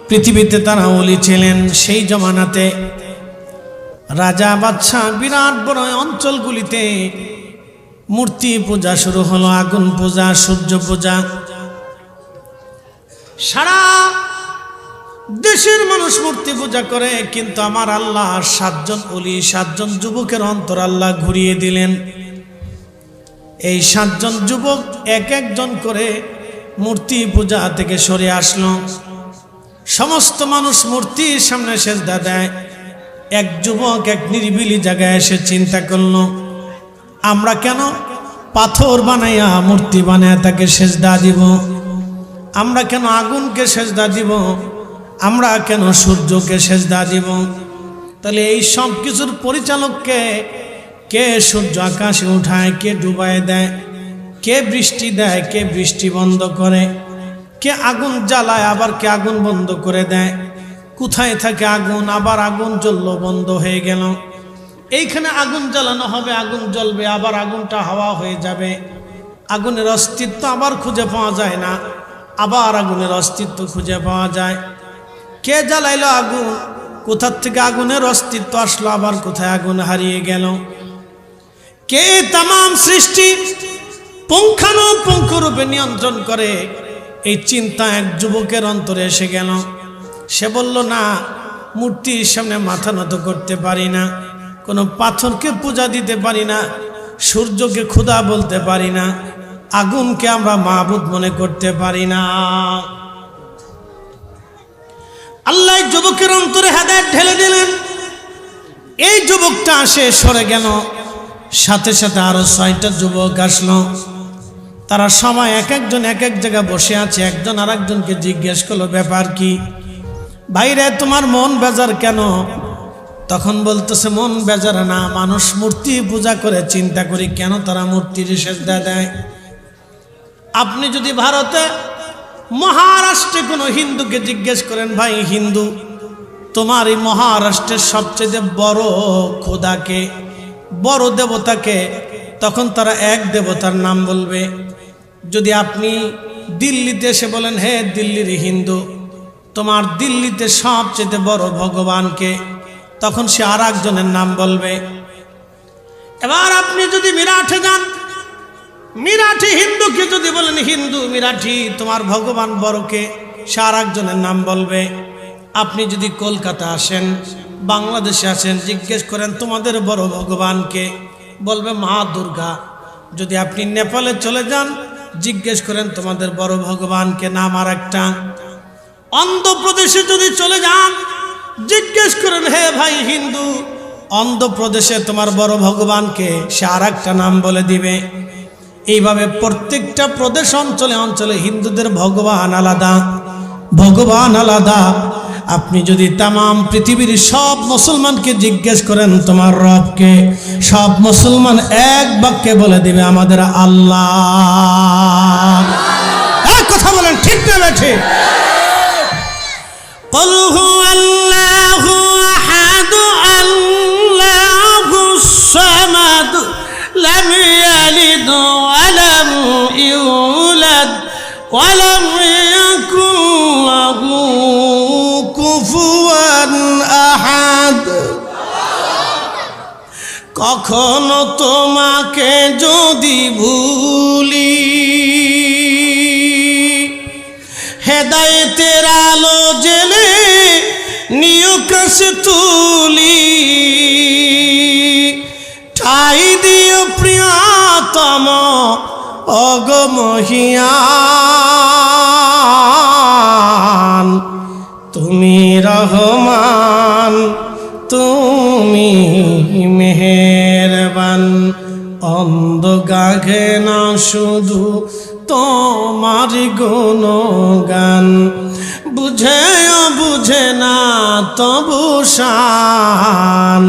পৃথিবীতে তারা ওলি ছিলেন। সেই জমানাতে রাজা বাদশাহ বিরাট বড় অঞ্চলগুলিতে মূর্তি পূজা শুরু হলো, আগুন পূজা, সূর্য পূজা। সারা দেশের মানুষ মূর্তি পূজা করে, কিন্তু আমার আল্লাহ 7 জন ওলি, 7 জন যুবকের অন্তর আল্লাহ ঘুরিয়ে দিলেন। এই 7 জন যুবক এক একজন করে মূর্তি পূজা থেকে সরে আসলো। সমস্ত মানুষ মূর্তির সামনে সেজদা দেয়। এক যুবক এক নিরিবিলি জায়গায় এসে চিন্তা করলো, আমরা কেন পাথর বানাইয়া মূর্তি বানাইয়া তাকে সেজদা দিব? আমরা কেন আগুনকে সেজদা দিব? আমরা কেন সূর্যকে সেজদা দিব? তাহলে এই সব কিছুর পরিচালককে কে? সূর্য আকাশে উঠায়, কে ডুবায় দেয়, কে বৃষ্টি দেয়, কে বৃষ্টি বন্ধ করে, কে আগুন জ্বালায় আবার কে আগুন বন্ধ করে দেয়, কোথায় থাকে আগুন, আবার আগুন জ্বললো বন্ধ হয়ে গেল। এইখানে আগুন জ্বালানো হবে, আগুন জ্বলবে, আবার আগুনটা হাওয়া হয়ে যাবে। আগুনের অস্তিত্ব আবার খুঁজে পাওয়া যায় না, আবার আগুনের অস্তিত্ব খুঁজে পাওয়া যায়। কে জ্বালাইলো আগুন? কোথার থেকে আগুনের অস্তিত্ব আসলো, আবার কোথায় আগুন হারিয়ে গেল? কে তামাম সৃষ্টি পুঙ্খানুপুঙ্খ রূপে নিয়ন্ত্রণ করে? এই চিন্তা এক যুবকের অন্তরে এসে গেল। সে বলল, না, মূর্তির সামনে মাথা নত করতে পারি না, কোনো পাথরকে পূজা দিতে পারি না, সূর্যকে খোদা বলতে পারি না, আগুনকে আমরা মাবুদ মনে করতে পারি না। আল্লাহ যুবকের অন্তরে হেদায়েত ঢেলে দিলেন। এই যুবকটা আসে সরে গেল, সাথে সাথে আরো 6টা যুবক আসলো। তারা সবাই এক একজন এক এক জায়গায় বসে আছে। একজন আর একজনকে জিজ্ঞেস করলো, ব্যাপার কি ভাইরে, তোমার মন বেজার কেন? তখন বলতেছে, মন বেজার না, মানুষ মূর্তি পূজা করে চিন্তা করি কেন তারা মূর্তির সেজদা দেয়। আপনি যদি ভারতে মহারাষ্ট্রে কোনো হিন্দুকে জিজ্ঞেস করেন, ভাই হিন্দু, তোমার এই মহারাষ্ট্রের সবচেয়ে বড় খোদাকে, বড় দেবতাকে, তখন তারা এক দেবতার নাম বলবে। যদি আপনি দিল্লিতে এসে বলেন, হে দিল্লির হিন্দু, তোমার দিল্লিতে সবচেয়ে বড় ভগবানকে, তখন সে আর একজনের নাম বলবে। এবার আপনি যদি মিরাটে যান, মিরাঠি হিন্দুকে যদি বলেন, হিন্দু মিরাঠি, তোমার ভগবান বড়কে, সে আর একজনের নাম বলবে। আপনি যদি কলকাতা আসেন, বাংলাদেশে আসেন, জিজ্ঞেস করেন তোমাদের বড় ভগবানকে, বলবে মা দুর্গা। যদি আপনি নেপালে চলে যান, জিজ্ঞেস করেন তোমাদের বড় ভগবানকে, নাম আর একটা। অন্ধ্রপ্রদেশে যদি চলে যান, জিজ্ঞেস করেন, হে ভাই হিন্দু, অন্ধ্রপ্রদেশে তোমার বড় ভগবানকে, সে আর একটা নাম বলে দিবে। এইভাবে প্রত্যেকটা প্রদেশ অঞ্চলে অঞ্চলে হিন্দুদের ভগবান আলাদা, ভগবান আলাদা। আপনি যদি তামাম পৃথিবীর সব মুসলমানকে জিজ্ঞেস করেন তোমার রবকে, সব মুসলমান এক বাক্যে বলে দিবে আমাদের আল্লাহ। এক কথা বলেন, ঠিক না বেঠে? قل هو الله أحد الله الصمد لم يلد ولم يولد ولم يكن له كفوا أحد। কখনো তোমাকে যদি ভুলি, হেদায়েতের আলো জেলে নিয় কাছে তুলি, ঠাই দিও প্রিয়তম অগমহিয়ান। তুমি রহমান, তুমি মেহেরবান, অন্ধ গাঘে না শুধু তোমার গুণগান, বুঝেও বুঝে না তবু শান।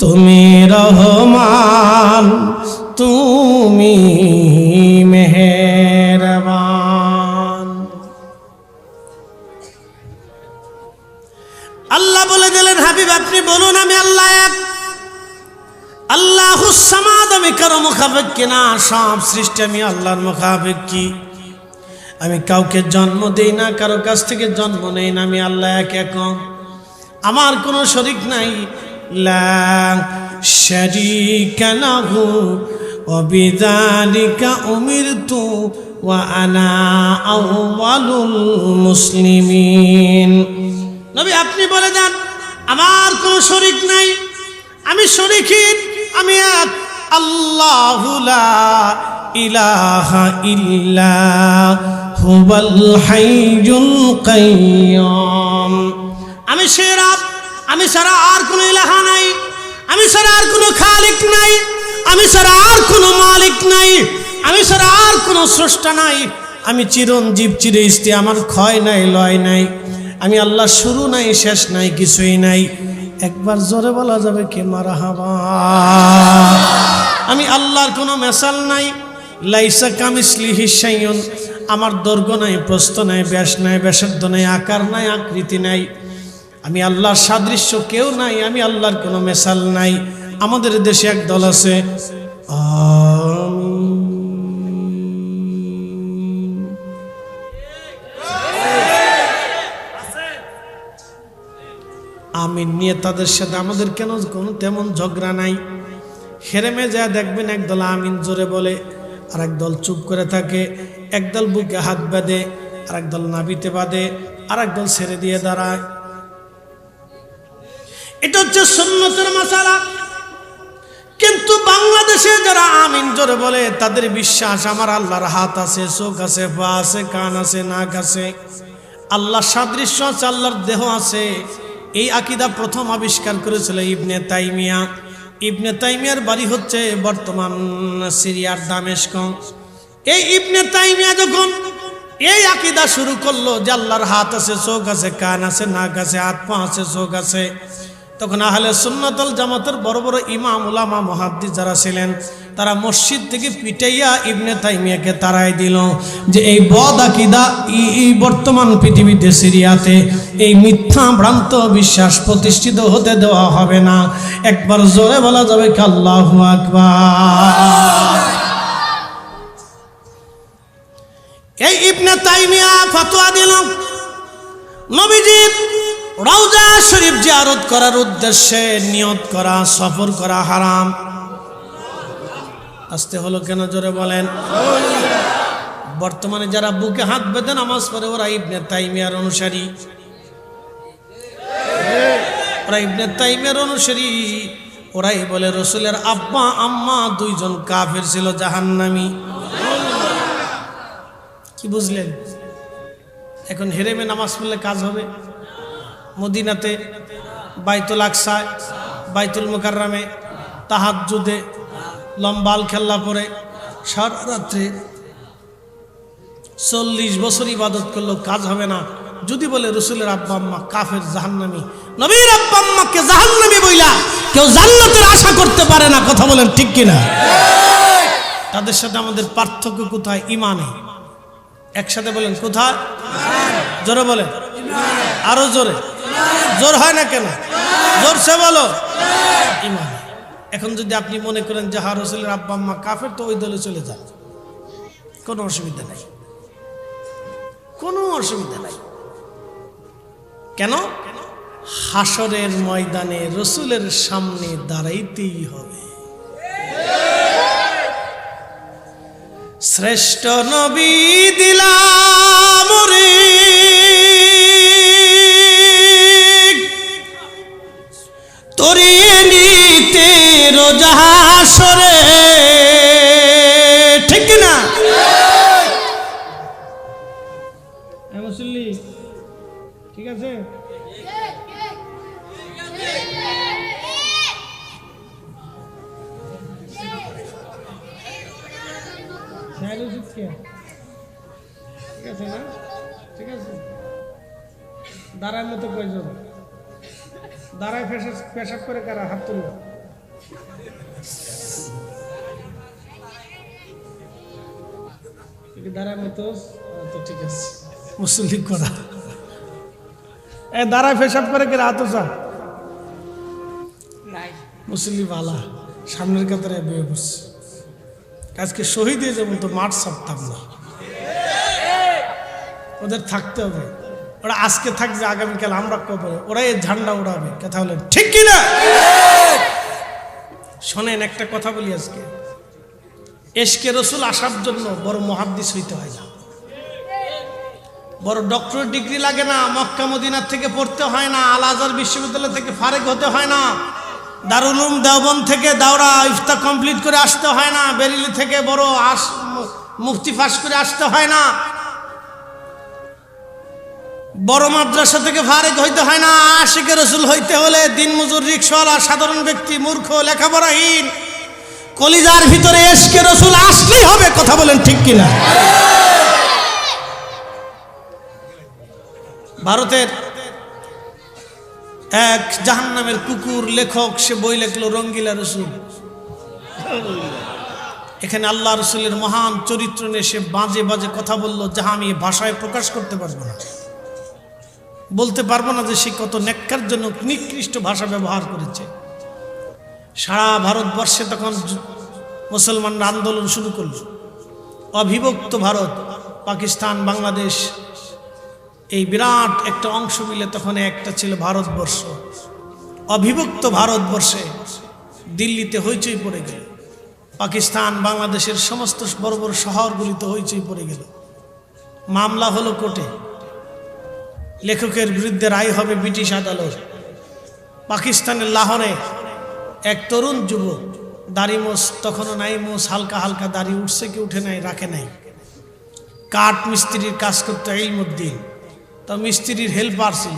তুমি রহমান, তুমি মেহেরবান। আল্লাহ বলে দিলেন, হাবিব আপনি বলুন আমি আল্লাহ এক। আল্লাহুস সামাদ, আমি কারো মুখাপেক্ষী না, সব সৃষ্টি আমি আল্লাহর মুখাপেক্ষী। আমি কাউকে জন্ম দেই না, কারো কাছ থেকে জন্ম নেই না, আমি আল্লাহ এক একক, আমার কোনো শরীক নাই। লা শারীকা লাহু ওয়া বিযালিকা উমিরতু ওয়া আনা আউয়ালুল মুসলিমিন। নবী আপনি বলে দেন আমার কোনো শরীক নাই, আমি শরীকহীন, আমি এক, আল্লাহু লা ইলাহা ইল্লা হুয়াল হাইয়ুল কাইয়্যুম। আমি সে রব, আমি ছাড়া আর কোনো ইলাহা নাই, আমি ছাড়া আর কোনো খালিক নাই, আমি ছাড়া আর কোনো মালিক নাই, আমি ছাড়া আর কোনো স্রষ্টা নাই। আমি চিরঞ্জীব চিরস্থায়ী, আমার ক্ষয় নাই লয় নাই, আমি আল্লাহ শুরু নাই শেষ নাই কিছুই নাই। একবার জোরে বলা যাবে কি মারহাবা। আমি আল্লাহর কোনো মেসাল নাই, লাইসা কামিসলিহি শাইউন, আমার দৈর্ঘ্য নাই, প্রস্থ নাই, ব্যাস নাই, ব্যাসার্ধ নাই, আকার নাই, আকৃতি নাই, আমি আল্লাহর সাদৃশ্য কেউ নাই, আমি আল্লাহর কোনো মেসাল নাই। আমাদের দেশে এক দল আছে আমিন নিয়ে, তাদের সাথে আমাদের কেন কোনো তেমন ঝগড়া নাই। হেরেমে যা দেখবেন একদল আমিন জোরে বলে, আর একদল চুপ করে থাকে, একদল বুকে হাত বাঁধে, আর একদল নাভিতে বাঁধে, আর একদল ছেড়ে দিয়ে দাঁড়ায়। এটা হচ্ছে সুন্নতের মাসালা। কিন্তু বাংলাদেশে যারা আমিন জোরে বলে তাদের বিশ্বাস আমার আল্লাহর হাত আছে, চোখ আছে, পা আছে, কান আছে, নাক আছে, আল্লাহর সাদৃশ্য আছে, আল্লাহর দেহ আছে। এই আকীদা প্রথম আবিষ্কার করেছিল ইবনে তাইমিয়া। ইবনে তাইমিয়ার বাড়ি হচ্ছে বর্তমান সিরিয়ার দামেস্ক। এই ইবনে তাইমিয়া যখন এই আকীদা শুরু করলো যে আল্লাহর হাত আছে, চোখ আছে, কান আছে, নাক আছে, হাত পা আছে, চোখ আছে, তখন আহলে সুন্নাত ওয়াল জামাতের বড় বড় ইমাম উলামা মুহাদ্দিস যারা ছিলেন তারা মসজিদ থেকে পিটাইয়া ইবনে তাইমিয়াকে তাড়াই দিল যে এই বদ আকীদা এই বর্তমান পৃথিবীতে সিরিয়াতে এই মিথ্যা ভ্রান্ত বিশ্বাস প্রতিষ্ঠিত হতে দেওয়া হবে না। একবার জোরে বলা যাবে কি আল্লাহু আকবার। এই ইবনে তাইমিয়া ফতোয়া দিল নবীজি রওজা শরীফ জিয়ারত করার উদ্দেশ্যে নিয়ত করা, সফর করা হারাম। আসতে হলো কেন জোরে বলেন। বর্তমানে যারা বুকে হাত বেঁধে নামাজ পড়ে ওরা ইবনে তাইমিয়ার অনুসারী, ওরা ইবনে তাইমিয়ার অনুসারী। ওরাই বলে রসুলের আব্বা আম্মা দুইজন কাফের ছিল, জাহান্নামী। কি বুঝলেন? এখন হেরেমে নামাজ পড়লে কাজ হবে? মদিনাতে, বাইতুল আকসায়, বাইতুল মুকাররমে তাহাজ্জুদে লম্বাল খেল্লা পরে সারা রাত্রে 40 বছর ইবাদত করলেও কাজ হবে না যদি বলে রসুলের আব্বা আম্মা কাফের, জাহান্নামী। নবীর আব্বা আম্মাকে জাহান্নামী বইলা কেউ জান্নাতের আশা করতে পারে না। কথা বলেন ঠিক কিনা? তাদের সাথে আমাদের পার্থক্য কোথায়? ইমানে। একসাথে বলেন কোথায়? জোরে বলেন, আরো জোরে। জোর হয় না কেন? জোরসে বলো। ইমান। এখন যদি আপনি মনে করেন যে হা রসুলের আব্বা আম্মা কাফের, তো ওই দলে চলে যান, কোনো অসুবিধা নাই, কোনো অসুবিধা নাই। কেন? হাসরের ময়দানে রসুলের সামনে দাঁড়াইতেই হবে। শ্রেষ্ঠ নবী দিলাম রে তোরে নিতে রোজা হাসরে, ঠিক না? মুসল্লি ঠিক আছে? ঠিক আছে না? ঠিক আছে। দাঁড়ার মতো কয়জন? দাঁড়ায় পেশাব করে কারা? হাত তুলল। দাঁড়ার মতো তো ঠিক আছে। মুসল্লি করা দাঁড়ায় পেশাব করে কেরা? হাত উঁচা। মুসল্লি বালা সামনের কাতারে বয়ে বসছে। আজকে শহীদ হয়ে যাবো তো মাঠ ছাড়তাম না। ওদের থাকতে হবে, ওরা আজকে থাকবে, আগামীকাল আমরা কবে, ওরা এই ঝান্ডা উড়াবে। কথা বলেন ঠিক কিনা? শোনেন একটা কথা বলি, আজকে এশকে রসুল আসার জন্য বড় মুহাদ্দিস হইতে হয় না, বড় ডক্টর ডিগ্রি লাগে না, মক্কা মদিনার থেকে পড়তে হয় না, আল আজহার বিশ্ববিদ্যালয় থেকে ফারেক হতে হয় না, দারুল উলুম দেওবন্দ থেকে দাওরা ইফতা কমপ্লিট করে আসতে হয় না, বেরেলি থেকে বড় মুফতি ফাঁস করে আসতে হয় না, বড় মাদ্রাসা থেকে ফারেক হইতে হয় না। আশিকে রসুল হইতে হলে দিনমজুর, রিকশাওয়ালা, সাধারণ ব্যক্তি, মূর্খ, লেখাপড়াহীন, কলিজার ভিতরে এশকে রসুল আসলেই হবে। কথা বলেন ঠিক কিনা? ভারতের এক জাহান্নামের কুকুর লেখক, সে বই লেখলো রঙ্গিলা রসুল। এখানে আল্লাহ রসুলের মহান চরিত্র নিয়ে সে বাজে বাজে কথা বললো, যাহা আমি ভাষায় প্রকাশ করতে পারবো না, বলতে পারবো না যে সে কত নেককার জন্য নিকৃষ্ট ভাষা ব্যবহার করেছে। সারা ভারতবর্ষে তখন মুসলমানরা আন্দোলন শুরু করলো। অবিভক্ত ভারত, পাকিস্তান, বাংলাদেশ, এই বিরাট একটা অংশ মিলে তখন একটা ছিল ভারতবর্ষ। অবিভক্ত ভারতবর্ষে দিল্লিতে হইচই পড়ে গেল, পাকিস্তান, বাংলাদেশের সমস্ত বড় বড় শহরগুলিতে হইচই পড়ে গেল। মামলা হলো কোর্টে, লেখকের বিরুদ্ধে রায় হবে ব্রিটিশ আদালত। পাকিস্তানের লাহোরে এক তরুণ যুবক, দাড়ি মোছ তখনও নাই, মোছ হালকা হালকা দাড়ি উঠছে কি উঠে নাই, রাখে নাই, কাঠ মিস্ত্রির কাজ করতো ইলমুদ্দিন। তো মিস্ত্রির হেল্পার ছিল,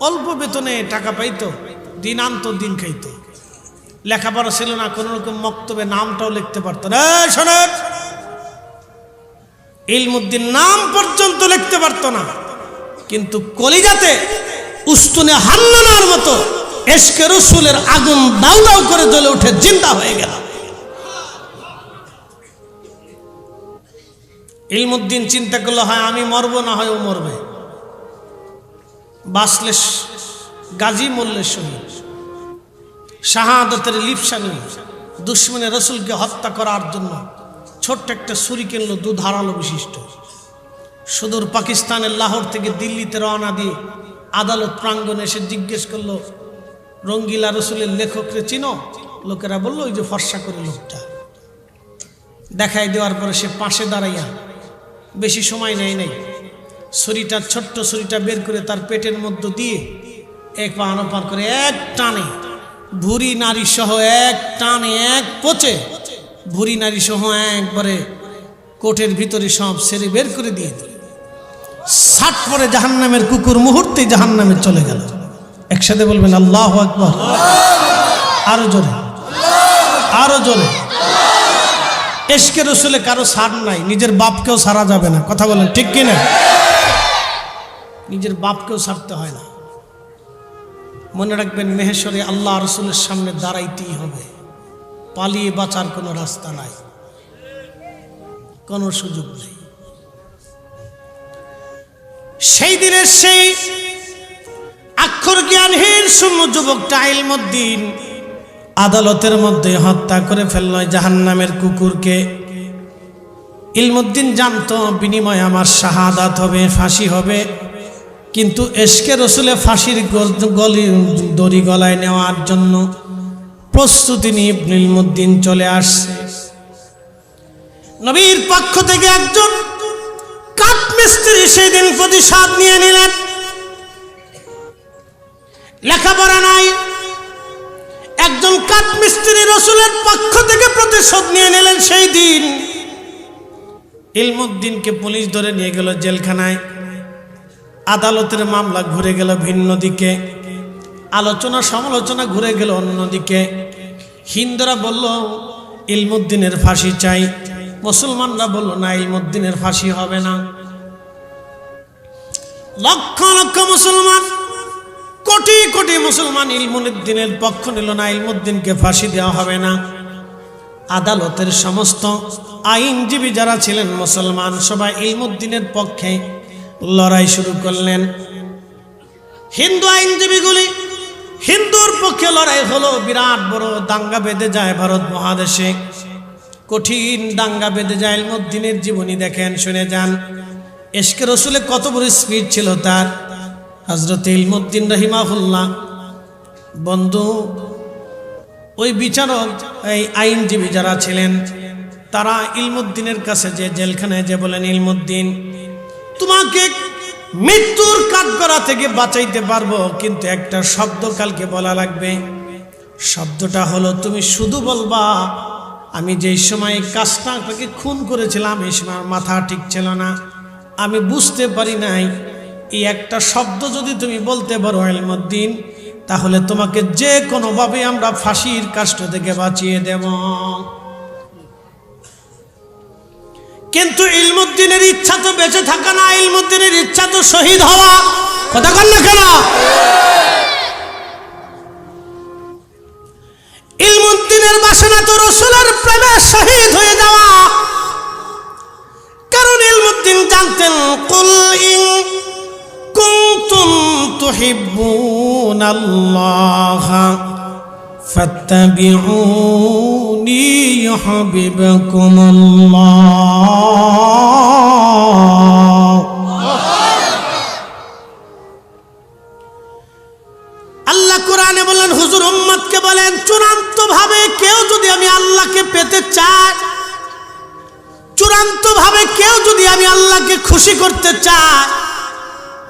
অল্প বেতনে টাকা পাইতো, দিন আনতো দিন খাইতো। লেখাপড়া ছিল না, কোন রকম মক্তবে নামটাও লিখতে পারতো না। শোনেন, ইলমুদ্দিন নাম পর্যন্ত লিখতে পারতো না, কিন্তু কলিজাতে উস্তুনে হান্নানার মতো এশকে রসুলের আগুন দাউ দাউ করে জ্বলে উঠে জিন্দা হয়ে গেল। ইলমুদ্দিন চিন্তা করলো, হয় আমি মরবো, না হয় ও মরবে, বাঁচলে গাজী, মরলে শহীদ। শাহাদাতের লিপসা নিয়ে দুশ্মনে রসুলকে হত্যা করার জন্য ছোট্ট একটা ছুরি কিনলো, দুধারালো বিশিষ্ট। সুদূর পাকিস্তানের লাহোর থেকে দিল্লিতে রওনা দিয়ে আদালত প্রাঙ্গণে এসে জিজ্ঞেস করলো, রঙ্গিলা রসুলের লেখকরে চিনো? লোকেরা বললো, ওই যে ফর্সা করে লোকটা। দেখাই দেওয়ার পরে সে পাশে দাঁড়াইয়া, বেশি সময় নেই নাই, ছুরিটা, ছোট্ট ছুরিটা বের করে তার পেটের মধ্যে দিয়ে এক পা আনপার করে এক টানে ভুরি নারী সহ, এক টানে এক পচে ভুরি নারী সহ একবারে কোটের ভিতরে সব সেরে বের করে দিয়ে দিল। সাত পরে জাহান্নামের কুকুর মুহূর্তেই জাহান্নামে চলে গেল। একসাথে বলবেন আল্লাহু আকবার। আরো জোরে, আরো জোরে। এশকে রসুলে কারো ছাড় নাই, নিজের বাপকেও ছাড়া যাবে না। কথা বলেন ঠিক কিনা? নিজের বাপকেও ছাড়তে হয় না। মনে রাখবেন, মেহেশ্বরে আল্লাহ রসুলের সামনে দাঁড়াইতেই হবে, পালিয়ে বাঁচার কোনো রাস্তা নাই, কোনো সুযোগ নেই। সেই দিনের সেই অক্ষর জ্ঞানহীন শূন্য যুবকটা ইলমুদ্দিন আদালতের মধ্যে হত্যা করে ফেলল জাহান্নামের কুকুরকে। ইলমুদ্দিন জানতো বিনিময়ে আমার শাহাদাত হবে, ফাঁসি হবে, কিন্তু এশকে রসুলে ফাঁসির দড়ি গলায় নেওয়ার জন্য প্রস্তুতি নিয়ে ইলমুদ্দিন চলে আসছে। নবীর পক্ষ থেকে একজন কাঠ মিস্ত্রি সেই দিন প্রতিশোধ নিয়ে নিলেন। লেখাপড়া নাই, একজন কাঠ মিস্ত্রি রসুলের পক্ষ থেকে প্রতিশোধ নিয়ে নিলেন। সেই দিন ইলমুদ্দিনকে পুলিশ ধরে নিয়ে গেল জেলখানায়। আদালতের মামলা ঘুরে গেল ভিন্ন দিকে, আলোচনা সমালোচনা ঘুরে গেল অন্যদিকে। হিন্দুরা বলল ইলমুদ্দিনের ফাঁসি চাই, মুসলমানরা বলল না, ইলমুদ্দিনের ফাঁসি হবে না। লক্ষ লক্ষ মুসলমান, কোটি কোটি মুসলমান ইলমুদ্দিনের পক্ষ নিল না, ইলমুদ্দিনকে ফাঁসি দেওয়া হবে না। আদালতের সমস্ত আইনজীবী যারা ছিলেন মুসলমান, সবাই ইলমুদ্দিনের পক্ষে লড়াই শুরু করলেন। হিন্দু আইনজীবীগুলি হিন্দুর পক্ষে লড়াই হলো, বিরাট বড় দাঙ্গা বেঁধে যায় ভারত মহাদেশে, কঠিন দাঙ্গা বেঁধে যায়। ইলমুদ্দিনের জীবনী দেখেন, শুনে যান। ইশকে রসুলে কত বড় স্পিড ছিল তার। হযরত ইলমুদ্দিন রাহিমাহুল্লাহ বন্ধু, ওই বিচারক, এই আইনজীবী যারা ছিলেন, তারা ইলমুদ্দিনের কাছে যে জেলখানায় যে বলেন, ইলমুদ্দিন, তোমাকে মৃত্যুর কাঠগড়া থেকে বাঁচাইতে পারবো, কিন্তু একটা শব্দ কালকে বলা লাগবে। শব্দটা হলো, তুমি শুধু বলবা আমি যেই সময় কাজটা আপনাকে খুন করেছিলাম এই সময় মাথা ঠিক ছিল না, আমি বুঝতে পারি নাই। এই একটা শব্দ যদি তুমি বলতে পারো ইলমুদ্দিন, তাহলে তোমাকে যে কোনোভাবে আমরা ফাঁসির কাষ্ট থেকে বাঁচিয়ে দেব। কিন্তু ইলমুদ্দিনের ইচ্ছা তো বেঁচে থাকা না, ইলমুদ্দিনের ইচ্ছা তো শহীদ হওয়া। কথা বল না কেন? ইলমুদ্দিনের বাসনা তো রাসূলের প্রেমে শহীদ হয়ে যাওয়া। কারণ ইলমুদ্দিন জানতেন, কুল ইন কুনতুম তুহিব্বুনাল্লাহ ফাত্তাবিউনি ইউহিব্বুকুমুল্লাহ। আল্লাহ কোরআনে বলেন, হুজুর উম্মতকে বলেন, চূড়ান্ত ভাবে কেউ যদি আমি আল্লাহকে পেতে চাই, চূড়ান্ত ভাবে কেউ যদি আমি আল্লাহকে খুশি করতে চাই,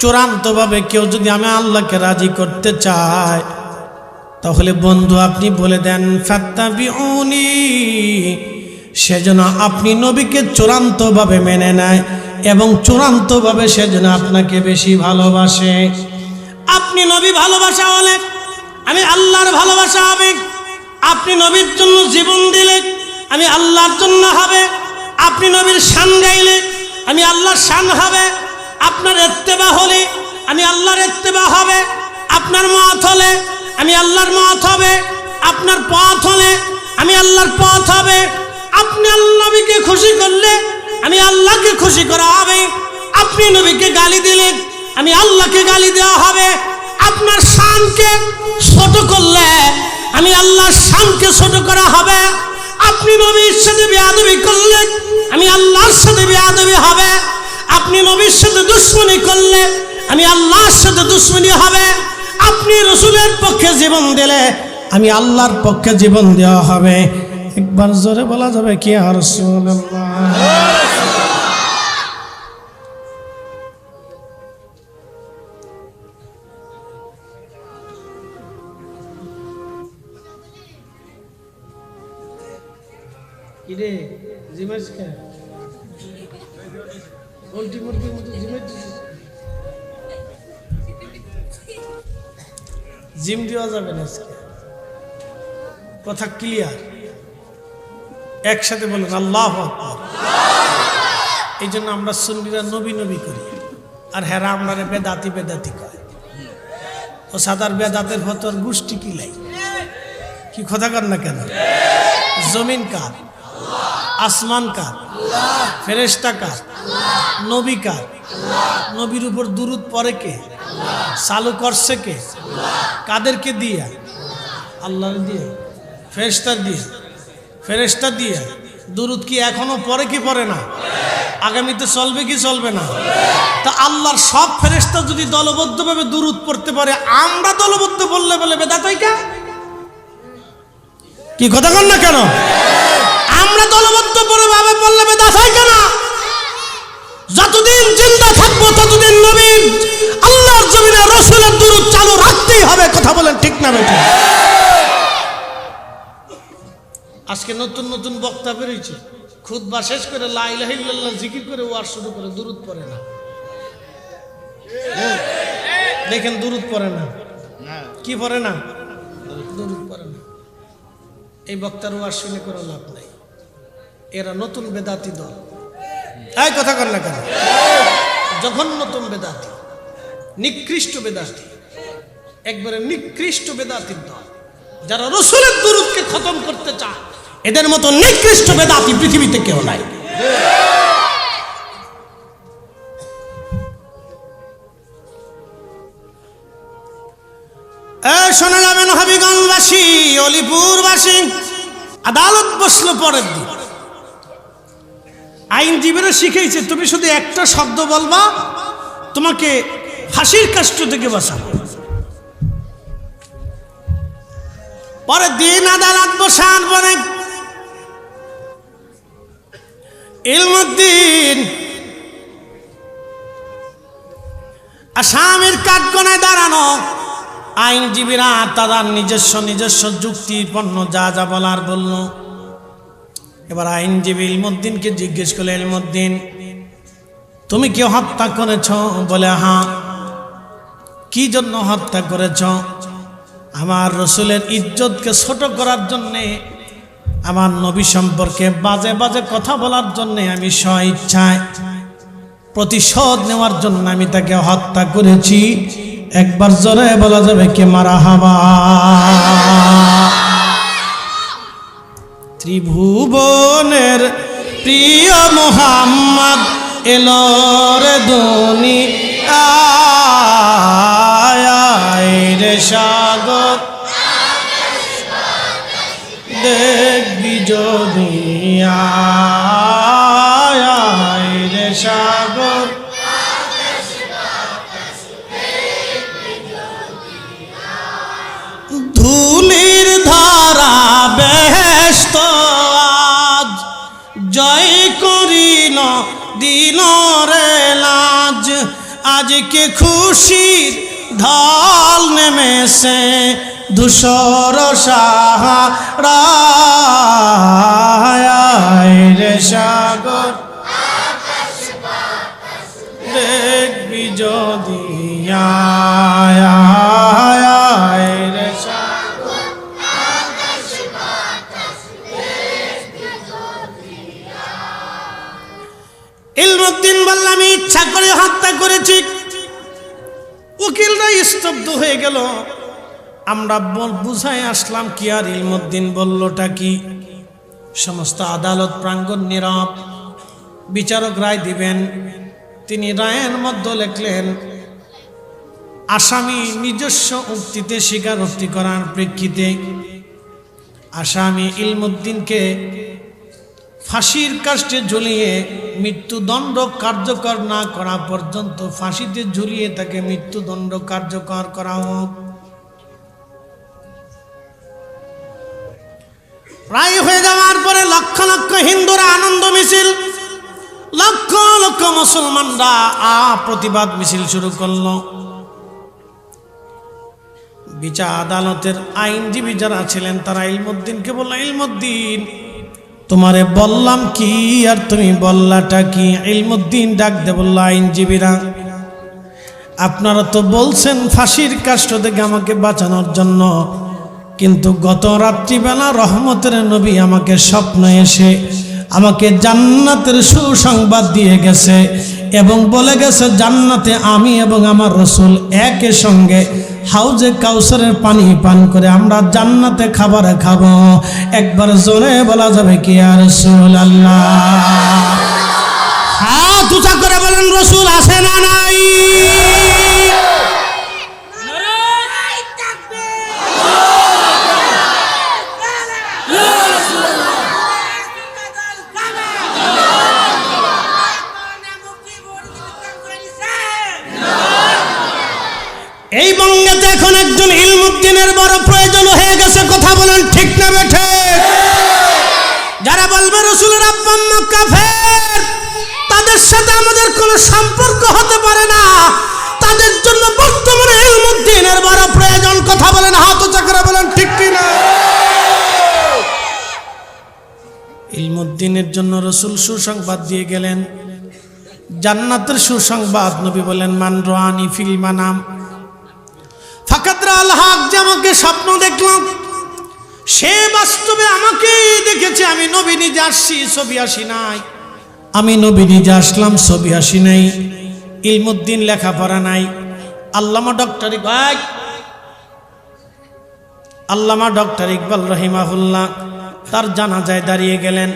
চূড়ান্ত ভাবে কেউ যদি আমি আল্লাহকে রাজি করতে চাই, তাহলে বন্ধু আপনি বলে দেন ফাত্তাবিউনি, সেজন্য আপনি নবীকে চূড়ান্ত ভাবে মেনে নেয় এবং চূড়ান্ত ভাবে সেজন্য আপনাকে বেশি ভালোবাসে। আপনি নবী ভালোবাসা হলে আমি আল্লাহর ভালোবাসা হবে। আপনি নবীর জন্য জীবন দিলে আমি আল্লাহর জন্য হবে। আপনি নবীর শান গাইলে আমি আল্লাহর শান হবে। আপনার ইত্তেবা হলে আমি আল্লাহর ইত্তেবা হবে। আপনার মত হলে আমি আল্লাহর মত হবে। আপনার পথ হলে আমি আল্লাহর পথ হবে। আপনি নবীকে খুশি করলে আমি আল্লাহকে খুশি করা হবে। আপনি নবীকে গালি দিলে আমি আল্লাহকে গালি দেওয়া হবে। আপনার শানকে ছোট করলে আমি আল্লাহর শানকে ছোট করা হবে। আপনি নবীর সাথে বেয়াদবি করলে আমি আল্লাহর সাথে বেয়াদবি হবে। আপনি নবীর সাথে দুশমনি করলে আমি আল্লাহর সাথে দুশমনি হবে। আপনি রাসূলের পক্ষে জীবন দিলে আমি আল্লাহর পক্ষে জীবন দেওয়া হবে। একবার জোরে বলা যাবে কি ইয়া রাসূলুল্লাহ? কিরে জিমাসকে উল্টি মুরগির মতো জিম দেওয়া যাবে না আজকে। কথা ক্লিয়ার? একসাথে বলুন আল্লাহু আকবার। এই জন্য আমরা সুন্নিরা নবী নবী করি, আর হেরা আমরা বেদাতি বেদাতি কয়। ও সাদার বেদাতের ভেতর গোষ্ঠী কিলাই কি কথা কর না কেন? জমিন কার? আসমান কার? ফেরেশতা কার? নবী কার? নবীর উপর দুরূদ পড়ে কে? চালু করছে কে? কাদেরকে দিয়ে? আল্লাহর দিয়ে, ফেরেশতার দিয়ে। ফেরেশতা দিয়ে দুরূদ কি এখনো পড়ে কি পড়ে না? আগামীতে চলবে কি চলবে না? তা আল্লাহর সব ফেরেশতা যদি দলবদ্ধভাবে দুরূদ পড়তে পারে, আমরা দলবদ্ধ বললে বলে বেদাত হয় কা? কি কথা কন না কেন? আমরা দলবদ্ধ ভাবে বললে বেদাত হয় কেন? যতদিন জিন্দা থাকবো ততদিন নবীর আল্লাহর জমিনে রাসূলের দুরূদ চালু রাখতেই হবে। কথা বলেন ঠিক না বেঠিক? আজকে নতুন নতুন বক্তা বেরিয়েছে, খুতবা শেষ করে লা ইলাহা ইল্লাল্লাহ জিকির করে ওয়াজ শুরু করে, দুরূদ পড়ে না। দেখেন দুরূদ পড়ে না। কি পড়ে না? দুরূদ পড়ে না। এই বক্তার ওয়াজ শুনে কোনো লাভ নাই। এরা নতুন বেদাতি দল। এই কথা কর না কেন? যখন নতুন বেদাতি, নিকৃষ্ট বেদাতি, একবারে নিকৃষ্ট বেদাতির দল, যারা রাসূলের দুরূদকে খতম করতে চায়, এদের মতো নিকৃষ্ট বেদাতি পৃথিবীতে কেউ নাই। শোনা যাবেন হবিগঞ্জবাসী, অলিপুরবাসী, আদালত বসলো পরের দিন। আইনজীবীরা শিখাইছে তুমি শুধু একটা শব্দ বলবা, তোমাকে ফাঁসির কাষ্ট থেকে বাঁচাবো। পরে দিন আদালত বসান পরে ইলমুদ্দিন আসামির কাঠগড়ায় দাঁড়ানো। আইনজীবীরা তাদের নিজস্ব যুক্তিপূর্ণ যা যা বলার বলল। এবার আইনজীবী ইলমুদ্দিনকে জিজ্ঞেস করলে, ইলমুদ্দিন তুমি কি হত্যা করেছ? বলে হ্যাঁ। কি জন্য হত্যা করেছ? আমার রসুলের ইজ্জতকে ছোট করার জন্যে, আমার নবী সম্পর্কে বাজে বাজে কথা বলার জন্যে আমি স্বইচ্ছায় প্রতিশোধ নেওয়ার জন্য আমি তাকে হত্যা করেছি। একবার জোরে বলা যাবে কে মারহাবা। ত্রিভুবনের প্রিয় মুহাম্মদ এলো রে দুনিয়ায় রে সাগর দেখবি যদি রে সাগর ধুলির ধারা বেহেশত আজ জয় করিল দিল রে লাজ। আজকে খুশির ঢল নেমেছে ধূসর সাহারায় রে সাগর দেখবি যদি রে সাগর। ইলমুদ্দিন বলল আমি ইচ্ছা করে হত্যা করেছি। উকিলরা স্তব্ধ হয়ে গেল। আমরা বুঝাই আসলাম কি, আর ইলমুদ্দিন বললটা কি? সমস্ত আদালত প্রাঙ্গণ নীরব। বিচারক রায় দিবেন। তিনি রায়ের মধ্যে লিখলেন, আসামি নিজস্ব উক্তিতে স্বীকারোক্তি করার প্রেক্ষিতে আসামি ইলমুদ্দিনকে ফাঁসির কাষ্টে ঝুলিয়ে মৃত্যুদণ্ড কার্যকর না করা পর্যন্ত ফাঁসিতে ঝুলিয়ে তাকে মৃত্যুদণ্ড কার্যকর করা হোক। রায় হয়ে যাওয়ার পরে লক্ষ লক্ষ হিন্দুরা আনন্দ মিছিল, লক্ষ লক্ষ মুসলমানরা প্রতিবাদ মিছিল শুরু করলো। বিচার আদালতের আইনজীবী যারা ছিলেন তারা ইলমুদ্দিনকে বলল, ইলমুদ্দিন তোমারে বললাম কি আর তুমি বললাটা কি? ইলমুদ্দিন ডাক দে বলল, আইনজীবীরা আপনারা তো বলছেন ফাঁসির কাষ্ট থেকে আমাকে বাঁচানোর জন্য, কিন্তু গত রাত্রিবেলা রহমতের নবী আমাকে স্বপ্ন এসে আমাকে জান্নাতের সুসংবাদ দিয়ে গেছে এবং বলে গেছে জান্নাতে আমি এবং আমার রসুল একই সঙ্গে হাউজে কাউসারের পানি পান করে আমরা জান্নাতে খাবার খাবো। একবার জোরে বলা যাবে কি ইয়া রাসূলুল্লাহ? হাত উঁচা করে বলেন রসুল আছে না নাই? এই বঙ্গেতে এখন একজন ইলমুদ্দিনের বড় প্রয়োজন হয়ে গেছে। কথা বলেন ঠিক না বেঠে? যারা বলবে রসুলের আব্বা আম্মা কাফের, তাদের সাথে আমাদের কোনো সম্পর্ক হতে পারে না, তাদের জন্য বর্তমানে ইলমুদ্দিনের বড় প্রয়োজন। কথা বলেন, হাত উঁচা করে বলেন ঠিক কিনা? ইলমুদ্দিনের জন্য রসুল সুসংবাদ দিয়ে গেলেন, জান্নাতের সুসংবাদ। নবী বলেন, মান রাআনি ফিল মানাম ফাকাদ রাআল হক, যে আমাকে স্বপ্ন দেখলাম সে বাস্তবে আমাকেই দেখেছে। আমি নবী নিজে আসছি, ছবি আসি নাই। আমি নবী নিজে আসলাম, ছবি আসি নাই। ইলমুদ্দিন লেখাপড়া নাই। আল্লামা ডক্টর ইকবাল রহিমাহুল্লাহ তার জানাজায় দাঁড়িয়ে গেলেন।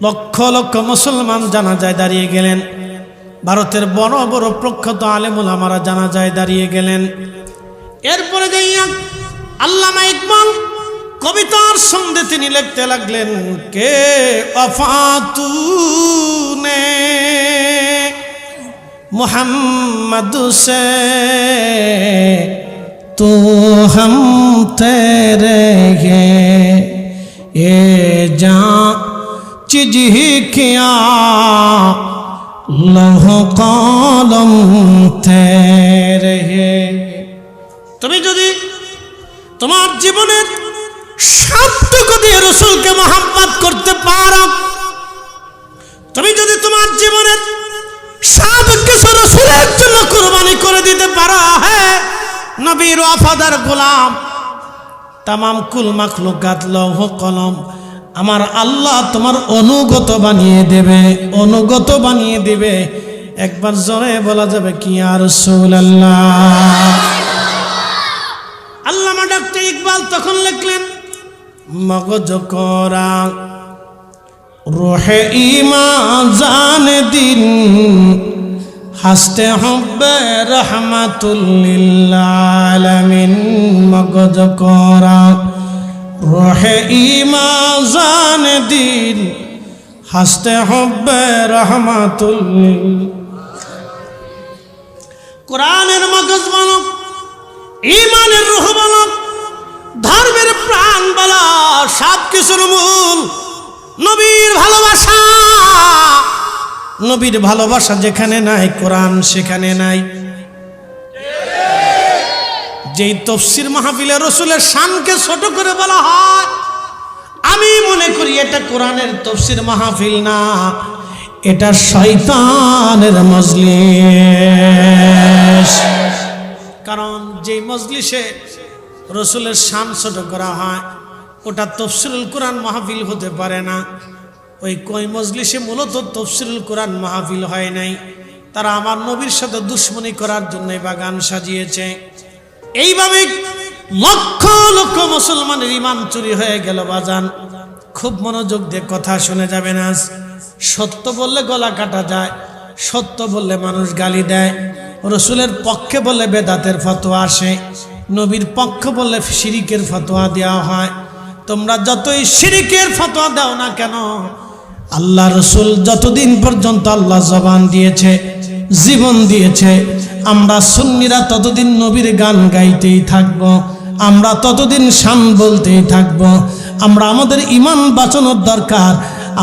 লক্ষ লক্ষ মুসলমান জানাজায় দাঁড়িয়ে গেলেন। ভারতের বড় বড় প্রখ্যাত আলেম ওলামারা জানাজায় দাঁড়িয়ে গেলেন। এরপরে যাইয়া আল্লামা ইকবাল কবিতার সঙ্গে তিনি লিখতে লাগলেন, কে অফাতুনে মোহাম্মদ সে তু হম তেরে গে এ যা চিজ কিয়া লৌহ কলম তেরে গে। তুমি যদি তোমার জীবনের সবটুকু দিয়ে রসুলকে মোহাব্বত করতে পারো, তুমি যদি তোমার জীবনের সব কিছু রসুলের জন্য কুরবানি করে দিতে পারো, হ্যাঁ নবীর ওয়াফাদার গোলাম, তামাম কুল মাখলুকাত লৌহ কলম, আমার আল্লাহ তোমার অনুগত বানিয়ে দেবে, অনুগত বানিয়ে দিবে। একবার জোরে বলা যাবে কি ইয়া রাসূলুল্লাহ। আল্লামা ডক্টর ইকবাল তখন লিখলেন, মগজ করা রোহে ঈমান জান দিন হাসতে হবে রহমাতুল লিল আলামিন। মগজ করা রোহে ঈমান জান দিন হাসতে হবে রহমাতুল লিল। কোরআনের মগজ বলো, ঈমানের রূহ বলো, ধর্মের প্রাণ বলো, সব কিছুর মূল নবীর ভালোবাসা। নবীর ভালোবাসা যেখানে নাই কোরআন সেখানে নাই। যেই তাফসীর মাহফিলে রসুলের শানকে ছোট করে বলা হয়, আমি মনে করি এটা কোরআনের তাফসীর মাহফিল না, এটা শয়তানের মজলিস। কারণ যেই মজলিসে রসুলের শান ছোট করা হয় ওটা তাফসীরুল কোরআন মাহফিল হতে পারে না। ওই কই মজলিসে মূলত তাফসীরুল কোরআন মাহফিল হয় নাই, তারা আমার নবীর সাথে দুশ্মনী করার জন্য বাগান সাজিয়েছে। এইভাবে লক্ষ লক্ষ মুসলমানের ঈমান চুরি হয়ে গেল। বাজান খুব মনোযোগ দিয়ে কথা শুনে যাবেন। আজ সত্য বললে গলা কাটা যায়, সত্য বললে মানুষ গালি দেয়, রসুলের পক্ষে বললে বেদাতের ফতোয়া আসে, নবীর পক্ষ বললে শিরিকের ফতোয়া দেওয়া হয়। তোমরা যতই শিরিকের ফতোয়া দাও না কেন, আল্লাহ রসুল যতদিন পর্যন্ত আল্লাহ জবান দিয়েছে, জীবন দিয়েছে, আমরা সুন্নিরা ততদিন নবীর গান গাইতেই থাকবো, আমরা ততদিন শান বলতেই থাকবো। আমরা আমাদের ঈমান বাঁচানোর দরকার,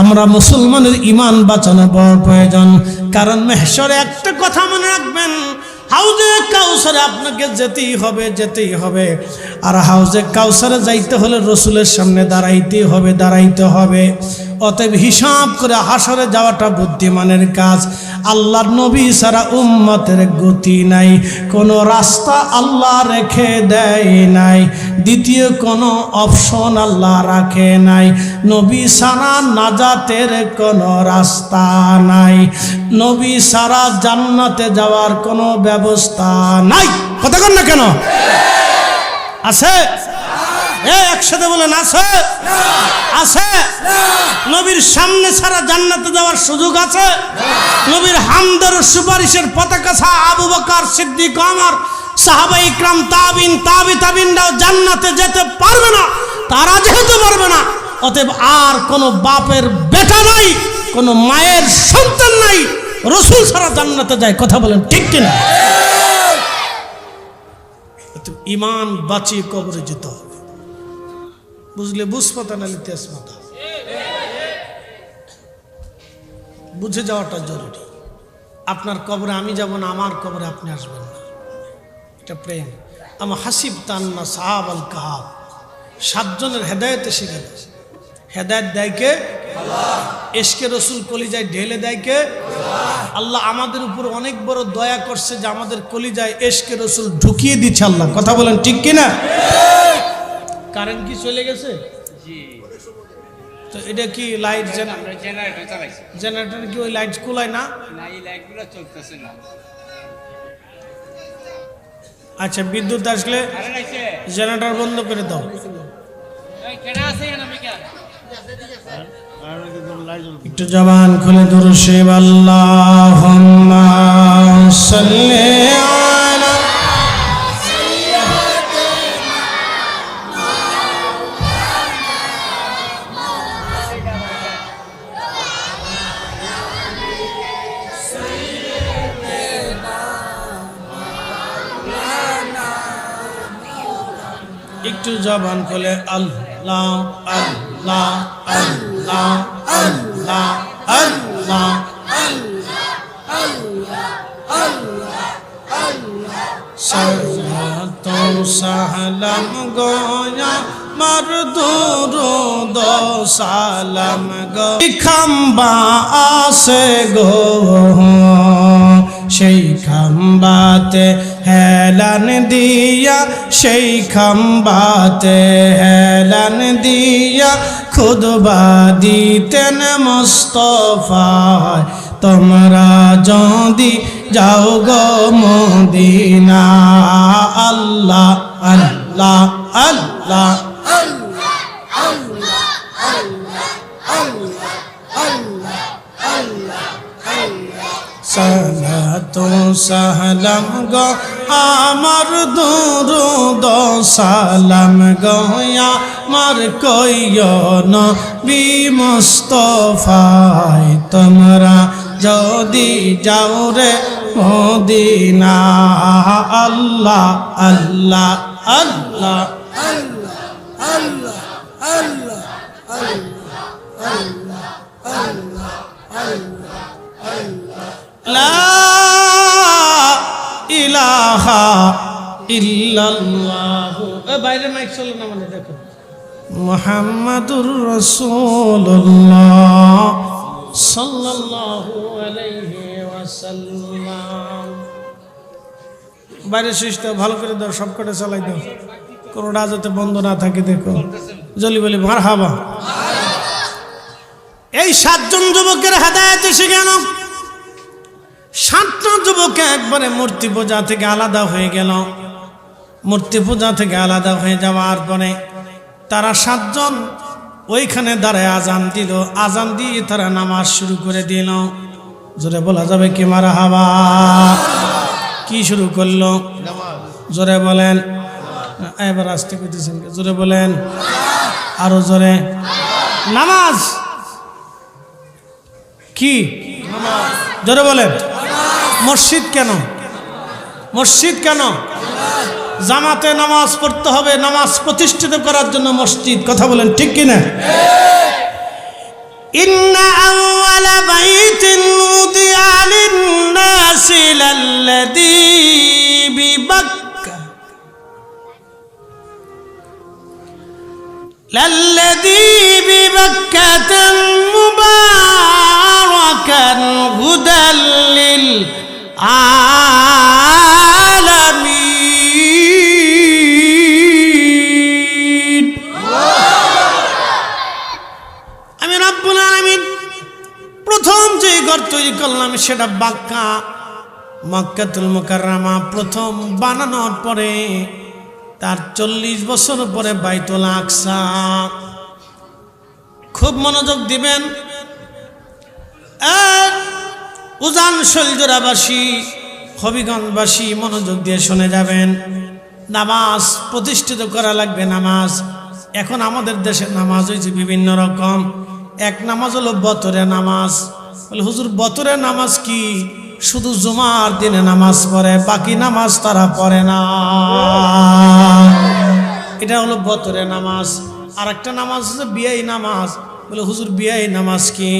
আমরা মুসলমানের ঈমান বাঁচানো বড় প্রয়োজন। কারণ মেহশরে একটা কথা মনে রাখবেন, হাউজে কাউসারে আপনাকে যেতেই হবে, যেতেই হবে। আর হাউজে কাউসারে যাইতে হলে রসুলের সামনে দাঁড়াইতে হবে, দাঁড়াইতে হবে। অতএব হিসাব করে হাসরে যাওয়াটা বুদ্ধিমানের কাজ। আল্লাহর নবী ছাড়া উম্মতের গতি নাই, কোনো রাস্তা আল্লাহ রেখে দেয় নাই, দ্বিতীয় কোনো অপশন আল্লাহ রাখে নাই। নবী ছাড়া নাজাতের কোনো রাস্তা নাই, নবী ছাড়া জান্নাতে যাওয়ার কোনো ব্যবস্থা নাই। কথা কন না কেন? আছে? একসাথে বলেন আছে? আছে? নবীর সামনে ছাড়া জান্নাতে যাওয়ার সুযোগ আছে? নবীর হামদের সুপারিশের পতাকা ছাড়া আবু বকর, সিদ্দিক, ওমর, সাহাবা ইকরাম, তাবিন, তাবিনরাও জান্নাতে যেতে পারবে না। তারা যেহেতু পারবে না, অতএব আর কোনো বাপের বেটা নাই, কোনো মায়ের সন্তান নাই রসুল ছাড়া জান্নাতে যায়। কথা বলেন ঠিক কিনা? ঈমান বাঁচিয়ে কবরে যেতে হবে। বুঝলে বুঝপাতা নালে তেজপাতা, বুঝে যাওয়াটা জরুরি। আপনার কবরে আমি যাব না, আমার কবরে আপনি আসবেন না, এটা প্রেম। আমার হাসিব তান্না সাহাব আল কাহাব, 7 জনের হেদায়েত এসে গেল। হেদায়েত দেয় কে? এশকে রসুল কলিজায় ঢেলে দেয় কে? আল্লাহ আমাদের উপর অনেক বড় দয়া করছে যে আমাদের কলিজায় এশকে রসুল ঢুকিয়ে দিচ্ছে আল্লাহ। কথা বলেন ঠিক কিনা? কারেন্ট কি চলে গেছে? তো এটা কি লাইট জেনারেটর কি ওই লাইট কুলায় না? আচ্ছা, বিদ্যুৎ আসলে জেনারেটর বন্ধ করে দাও। একটু জবান খুলে দুরূদ শরীফ আল্লাহুম্মা সাল্লি আলা একটু জবান খুলে আল্লাহ আল্লাহ আল্লাহ আল্লাহ আল্লাহ সালাত সালাম গোয়া মার দুরুদ সালাম গো খাম্বা আসে গো সেই খাম্বাতে হেলান দিয়া সেই খাম্বাতে হেলান দিয়া খুদবা দিতেন মুস্তাফায় তোমরা যদি যাও গো মদিনা আল্লাহ আল্লাহ আল্লাহ সালাতু সালাম গো আমার দুরুদ সালাম গো আমার কইও নবী মুস্তাফায় তোমরা যদি যাও রে মদিনা আল্লাহ আল্লাহ আল্লাহ আল্লাহ আল্লাহ লা ইলাহা ইল্লাল্লাহ বাইরে মাইক চলো না মানে দেখো মুহাম্মাদুর রাসূলুল্লাহ সাল্লাল্লাহু আলাইহি ওয়াসাল্লাম বাইরে সুইচটা ভালো করে দাও সবকটা চালাই দাও কোনোটা যাতে বন্ধ না থাকে দেখো জলি বলি মারহাবা এই সাতজন যুবকের হেদায়েত এসে গেল সাতটা যুবক একবারে মূর্তি পূজা থেকে আলাদা হয়ে গেল মূর্তি পূজা থেকে আলাদা হয়ে যাওয়ার পরে তারা সাতজন ওইখানে দাঁড়ায় আজান দিল আজান দিয়ে তারা নামাজ শুরু করে দিল জোরে বলা যাবে কি মারহাবা কি শুরু করলো জোরে বলেন এবার আসতে কইতেছেন জোরে বলেন আরো জোরে নামাজ কি জোরে বলেন মসজিদ কেন মসজিদ কেন জামাতে নামাজ পড়তে হবে নামাজ প্রতিষ্ঠিত করার জন্য মসজিদ কথা বলেন ঠিক কিনা ইন্না আউওয়ালা বাইতিন উদিআ লিন-নাসি লাল্লাযী বিবাক্কা লাল্লাযী বিবাক্কাতা মুবারাকান হুদাল লিল আলামিন আমি রব্বুল আলামিন প্রথম যে ঘর তৈরি করলাম সেটা বাক্কা মক্কাতুল মুকাররমা প্রথম বানানোর পরে তার 40 বছর পরে বাইতুল আকসা খুব মনোযোগ দিবেন উজান শৈলজোড়াবাসী হবিগঞ্জবাসী মনোযোগ দিয়ে শুনে যাবেন নামাজ প্রতিষ্ঠিত করা লাগবে নামাজ এখন আমাদের দেশে নামাজ হয়েছে বিভিন্ন রকম এক নামাজ হলো বতরে নামাজ বলে হুজুর বতরে নামাজ কি শুধু জুমার দিনে নামাজ পড়ে বাকি নামাজ তারা পড়ে না এটা হলো বতরে নামাজ আর একটা নামাজ হচ্ছে বিয়াই নামাজ বলে হুজুর বিয়াই নামাজ কি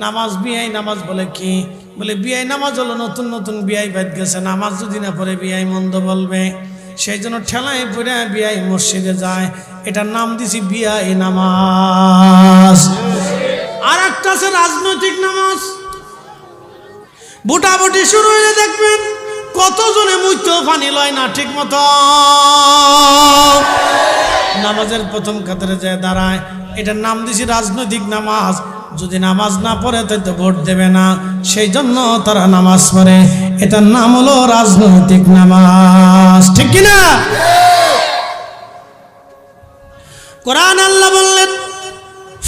নামাজ বিয়াই নামাজ বলে কি বলে বিয়াই নামাজ হলো নতুন নতুন বিয়াই বাদ গেছে নামাজ যদি না পড়ে বিয়াই মন্দ বলবে সেই জন্য ঠেলায় পড়ে বিয়াই মসজিদে যায় এটার নাম দিছি বিয়াই নামাজ আর একটা আছে রাজনৈতিক নামাজ বুটাবুটি শুরু হইলে দেখবেন কতজনে মুইতেও পানি লয় না ঠিক মতো নামাজের প্রথম কাতারে যায় দাঁড়ায় এটার নাম দিছি রাজনৈতিক নামাজ যদি নামাজ না পড়ে তাহলে ভোট দেবে না সেই জন্য তারা নামাজ পড়ে এটার নাম হলো রাজনৈতিক নামাজ ঠিক কিনা কোরআন আল্লাহ বললেন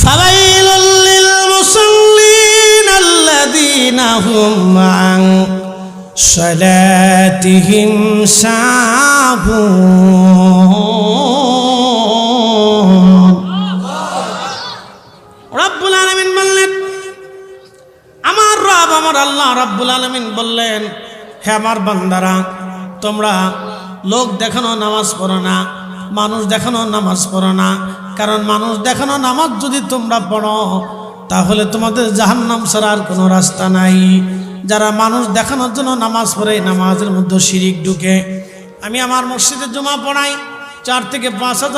ফাওয়াইলুল লিল মুসাল্লিন আল্লাযীনা হুম আন সালাতিহিম সাহুন রব্বুল আলামিন বললেন আমার রব আমার আল্লাহ রব্বুল আলামিন বললেন হে আমার বান্দারা তোমরা লোক দেখানো নামাজ পড়ো না মানুষ দেখানো নামাজ পড়ো না, কারণ মানুষ দেখানো নামাজ যদি তোমরা পড়ো তাহলে তোমাদের জাহান্নাম ছাড়া আর কোনো রাস্তা নাই। যারা মানুষ দেখানোর জন্য নামাজ পড়ে নামাজের মধ্যে শিরিক ঢুকে। আমি আমার মসজিদে জুমা পড়াই 4 থেকে 5 হাজার